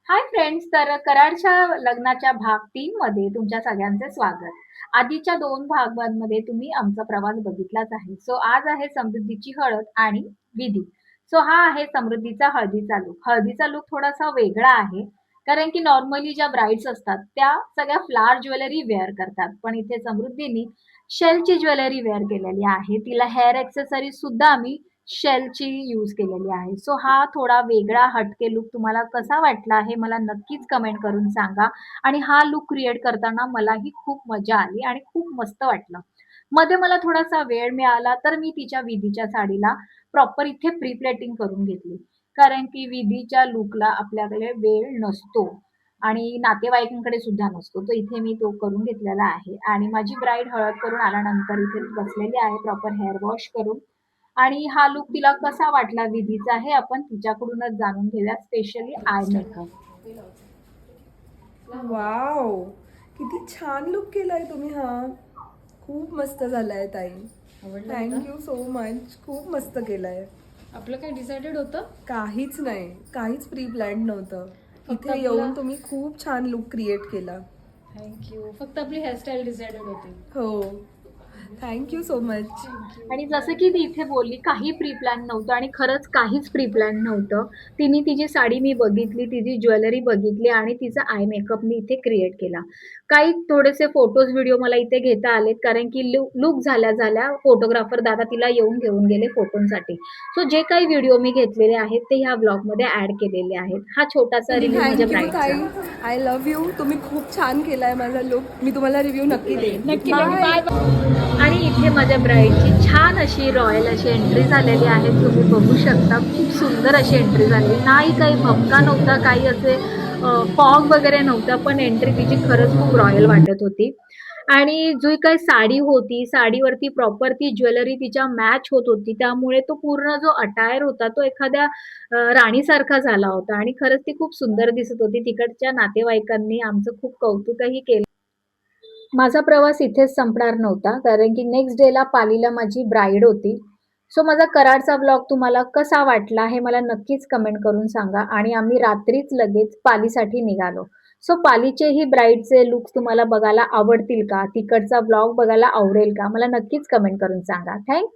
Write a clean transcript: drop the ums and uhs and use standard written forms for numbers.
Hi friends, तर कराडच्या लग्नाच्या भाग 3 मध्ये तुमच्या सगळ्यांचे स्वागत. आधीच्या 2 भागांमध्ये तुम्ही आमचा प्रवास बघितलाच आहे. सो आज आहे समृद्धीची हळद आणि विधी. सो हा आहे समृद्धीचा हळदीचा लूक. हळदीचा लूक थोडासा वेगळा आहे. कारण की नॉर्मली ज्या ब्राइड्स असतात त्या सगळ्या फ्लॉवर ज्वेलरी वेअर करतात. पण इथे समृद्धीनी शेलची ज्वेलरी वेअर केलेली आहे. तिला हेअर एक्सेसरीज सुद्धा आम्ही शेलची यूज केलेली आहे. सो हा थोडा वेगळा हटके लूक तुम्हाला कसा वाटला हे मला नक्कीच कमेंट करून सांगा. आणि हा लूक क्रिएट करताना मलाही खूप मजा आली आणि खूप मस्त वाटलं. मध्ये मला थोडासा वेळ मिळाला तर मी तिच्या विधीच्या साडीला प्रॉपर इथे प्री प्लेटिंग करून घेतली. कारण की विधीच्या लूकला आपल्याकडे वेळ नसतो आणि नातेवाईकांकडे सुद्धा नसतो. तर इथे मी तो करून घेतलेला आहे आणि माझी ब्राईड हळद करून आल्यानंतर इथे बसलेली आहे प्रॉपर हेअर वॉश करून. आणि हा लूक तिला कसा वाटला विधीचा हे आपण तिच्याकडूनच जाणून घेऊया, स्पेशली आय मेकअप. वाव, किती छान लुक केलाय तुम्ही. हा खूप मस्त झालाय ताई. Thank you so much. खूप मस्त केलाय. आपलं काय डिसाइडेड होतं? काहीच नाही, काहीच प्री प्लॅन नव्हतं. फक्त इथे येऊन तुम्ही खूप छान लुक क्रिएट केला. थँक्यू. फक्त आपली हेअरस्टाईल डिसाइडेड होती. हो, थँक्यू सो मच. आणि जसं की ती इथे बोलली काही प्री प्लॅन नव्हतं आणि खरंच काहीच प्री प्लॅन नव्हतं. तिने तिची साडी मी बघितली, तिची ज्वेलरी बघितली आणि तिचा आय मेकअप मी इथे क्रिएट केला. काही थोडेसे फोटोज, व्हिडिओ मला इथे घेता आलेत कारण की लूक झाल्या फोटोग्राफर दादा तिला येऊन घेऊन गेले फोटोंसाठी. सो जे काही व्हिडिओ मी घेतलेले आहेत ते ह्या ब्लॉगमध्ये ॲड केलेले आहेत. हा छोटासा रिव्ह्यू माझ्या थँक्यू ताई. ब्राईडचा. I love you. तुम्ही खूप छान केलाय माझा लुक. मी तुम्हाला रिव्ह्यू नक्की देईन. नक्की बाय. आणि इथे माझ्या ब्राईडची छान अशी रॉयल अशी एंट्री झालेली आहे. तुम्ही बघू शकता खूप सुंदर अशी एंट्री झाली. नाही काही भपका नव्हता, काही असे फॉग वगैरे नव्हता, पण एंट्री तिची खरंच खूप रॉयल वाटत होती. आणि जी काही साडी होती, साडीवरती प्रॉपर ती ज्वेलरी तिच्या मॅच होत होती. त्यामुळे तो पूर्ण जो अटायर होता तो एखाद्या राणीसारखा झाला होता आणि खरंच ती खूप सुंदर दिसत होती. तिकडच्या नातेवाईकांनी आमचं खूप कौतुकही केलं. माझा प्रवास इथेच संपणार नव्हता कारण की नेक्स्ट डेला पालीला माझी ब्राईड होती. सो माझा कराडचा ब्लॉग तुम्हाला कसा वाटला हे मला नक्कीच कमेंट करून सांगा. आणि आम्ही रात्रीच लगेच पालीसाठी निघालो. सो पालीचेही ब्राईडचे लुक्स तुम्हाला बघायला आवडतील का? तिकडचा ब्लॉग बघायला आवडेल का? मला नक्कीच कमेंट करून सांगा. थँक